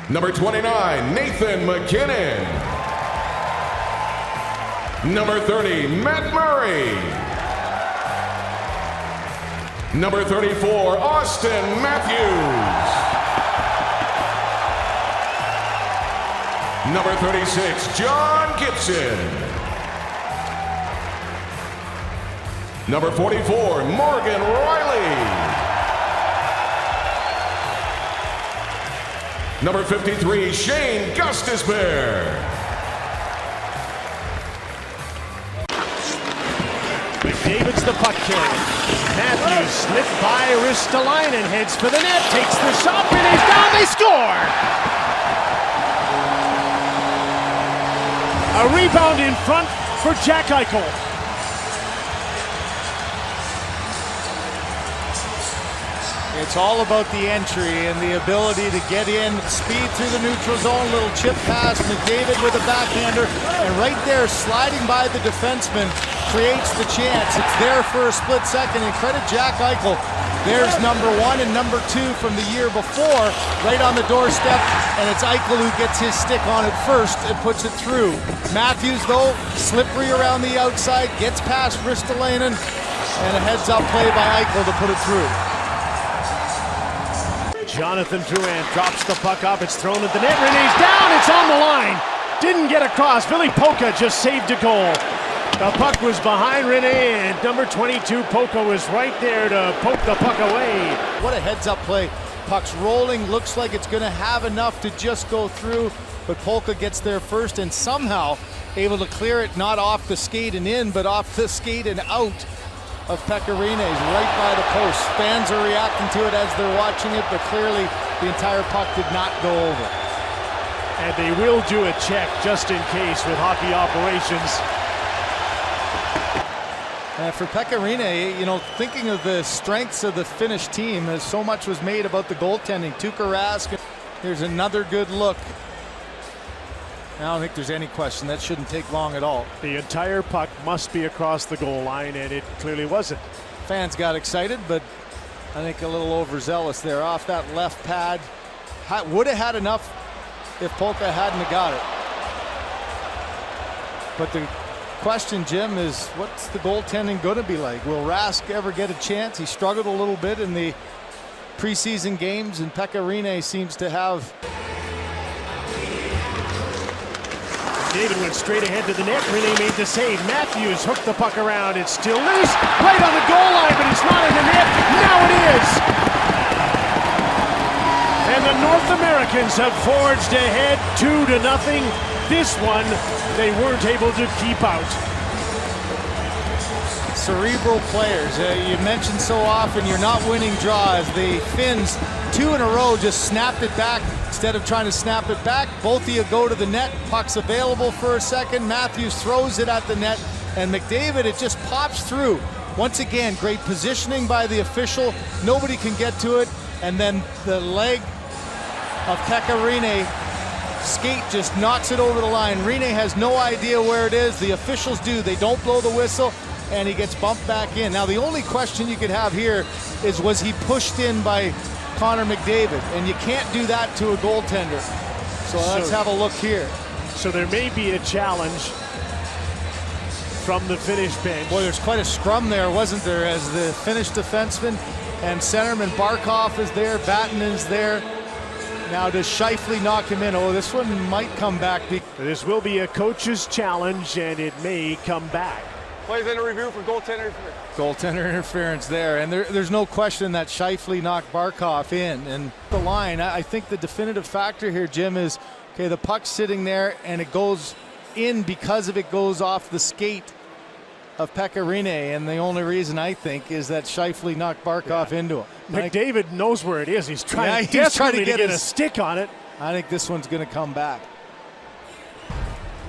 Number 29, Nathan McKinnon. Number 30, Matt Murray. Number 34, Austin Matthews. Number 36, John Gibson. Number 44, Morgan Riley. Number 53, Shane Gustisbehere. McDavid's the puck carrier. Matthews slipped by Ristolainen, heads for the net, takes the shot, and he's down, they score! A rebound in front for Jack Eichel. It's all about the entry and the ability to get in, speed through the neutral zone, little chip pass, McDavid with a backhander, and right there, sliding by the defenseman, creates the chance. It's there for a split second, and credit Jack Eichel. There's number 1 and number 2 from the year before, right on the doorstep, and it's Eichel who gets his stick on it first and puts it through. Matthews, though, slippery around the outside, gets past Ristolainen, and a heads-up play by Eichel to put it through. Jonathan Drouin drops the puck up, it's thrown at the net, Rene's down, it's on the line! Didn't get across, Billy Polka just saved a goal. The puck was behind Rene, and number 22, Polka, was right there to poke the puck away. What a heads-up play. Puck's rolling, looks like it's gonna have enough to just go through, but Polka gets there first and somehow able to clear it, not off the skate and in, but off the skate and out of Pekka Rinne, right by the post. Fans are reacting to it as they're watching it, but clearly the entire puck did not go over. And they will do a check just in case with hockey operations. For Pekka Rinne, you know, thinking of the strengths of the Finnish team, as so much was made about the goaltending. Tuukka Rask, here's another good look. I don't think there's any question. That shouldn't take long at all. The entire puck must be across the goal line, and it clearly wasn't. Fans got excited, but I think a little overzealous there. Off that left pad. Would have had enough if Polka hadn't have got it. But the question, Jim, is what's the goaltending going to be like? Will Rask ever get a chance? He struggled a little bit in the preseason games, and Pekka Rinne seems to have. David went straight ahead to the net. Rinne made the save. Matthews hooked the puck around. It's still loose. Right on the goal line, but it's not in the net. Now it is. And the North Americans have forged ahead 2-0. This one, they weren't able to keep out. Cerebral players. You mentioned so often you're not winning draws. The Finns, 2 in a row, just snapped it back. Instead of trying to snap it back, both of you go to the net. Puck's available for a second. Matthews throws it at the net, and McDavid, it just pops through. Once again, great positioning by the official. Nobody can get to it, and then the leg of Pekka Rinne, skate just knocks it over the line. Rinne has no idea where it is. The officials do. They don't blow the whistle, and he gets bumped back in. Now, the only question you could have here is, was he pushed in by Connor McDavid? And you can't do that to a goaltender. So let's have a look here. So there may be a challenge from the Finnish bench. Boy, there's quite a scrum there, wasn't there, as the Finnish defenseman and centerman Barkov is there, Vatanen is there. Now does Scheifele knock him in? Oh, this one might come back. This will be a coach's challenge, and it may come back. Plays in a review for goaltender interference. Goaltender interference there, and there's no question that Scheifele knocked Barkov in. And the line, I think the definitive factor here, Jim, is, okay, the puck's sitting there, and it goes in because it goes off the skate of Pekka Rinne, and the only reason I think is that Scheifele knocked Barkov into him. McDavid knows where it is. He's trying to get a stick on it. I think this one's going to come back.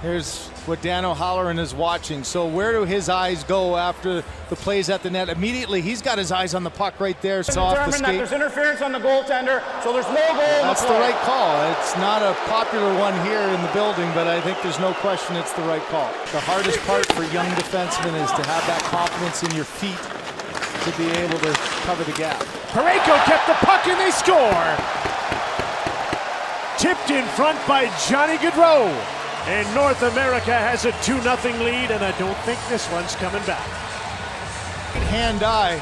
Here's what Dan O'Halloran is watching. So where do his eyes go after the plays at the net? Immediately, he's got his eyes on the puck right there. It's off the skate. That there's interference on the goaltender, so there's no goal. That's the right call. It's not a popular one here in the building, but I think there's no question it's the right call. The hardest part for young defensemen is to have that confidence in your feet to be able to cover the gap. Parayko kept the puck and they score. Tipped in front by Johnny Gaudreau. And North America has a 2-0 lead, and I don't think this one's coming back. Hand-eye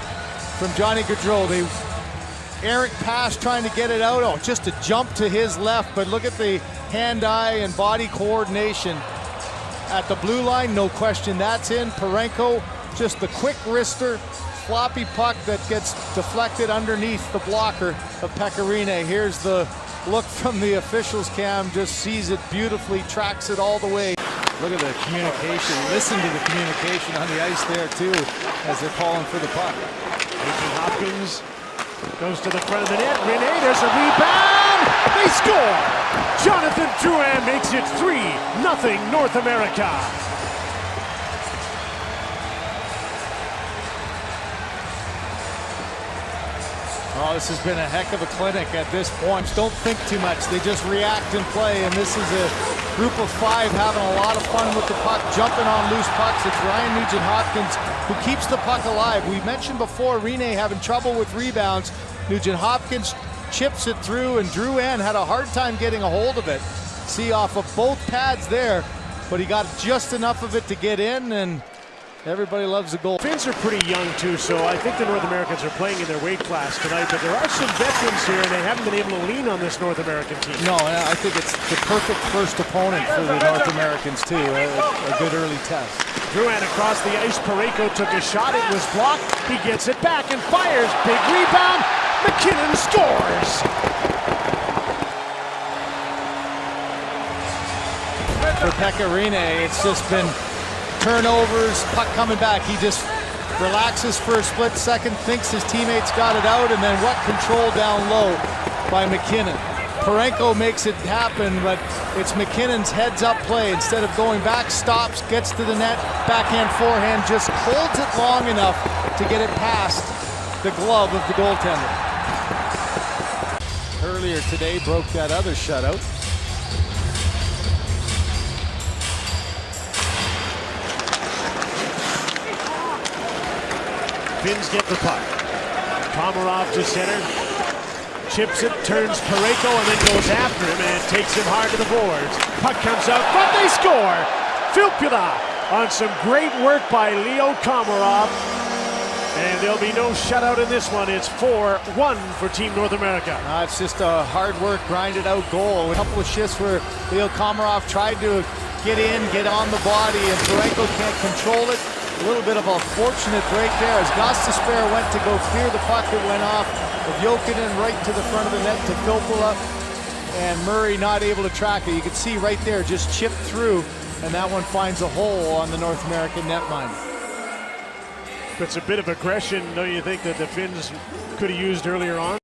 from Johnny Gaudreau. The errant pass trying to get it out. Oh, just a jump to his left, but look at the hand-eye and body coordination. At the blue line, no question that's in. Parenko, just the quick wrister, floppy puck that gets deflected underneath the blocker of Pecorine. Here's the look from the officials' cam, just sees it beautifully, tracks it all the way. Look at the communication, listen to the communication on the ice there too, as they're calling for the puck. Nugent Hopkins goes to the front of the net. Rene, there's a rebound. They score. Jonathan Drouin makes it 3-0 North America. Oh, this has been a heck of a clinic at this point. Don't think too much. They just react and play, and this is a group of 5 having a lot of fun with the puck, jumping on loose pucks. It's Ryan Nugent-Hopkins who keeps the puck alive. We mentioned before Rene having trouble with rebounds. Nugent-Hopkins chips it through, and Drouin had a hard time getting a hold of it. See, off of both pads there, but he got just enough of it to get in, and everybody loves the goal. Finns are pretty young too, so I think the North Americans are playing in their weight class tonight, but there are some veterans here, and they haven't been able to lean on this North American team. No, I think it's the perfect first opponent for the North Americans too. A good early test. Drouin across the ice. Pareko took a shot. It was blocked. He gets it back and fires. Big rebound. McKinnon scores. For Pecorine, it's just been turnovers, puck coming back. He just relaxes for a split second, thinks his teammates got it out, and then what control down low by McKinnon. Parenko makes it happen, but it's McKinnon's heads-up play. Instead of going back, stops, gets to the net, backhand, forehand, just holds it long enough to get it past the glove of the goaltender. Earlier today, broke that other shutout. Finns get the puck. Komarov to center. Chips it, turns Pareko, and then goes after him and takes him hard to the boards. Puck comes out, but they score! Filppula on some great work by Leo Komarov. And there'll be no shutout in this one. It's 4-1 for Team North America. It's just a hard work, grinded out goal. A couple of shifts where Leo Komarov tried to get in, get on the body, and Parenko can't control it. A little bit of a fortunate break there as Gostisbehere went to go clear the puck. It went off of Jokinen right to the front of the net to Filppula, and Murray not able to track it. You can see right there, just chipped through, and that one finds a hole on the North American netline. It's a bit of aggression, don't you think, that the Finns could have used earlier on?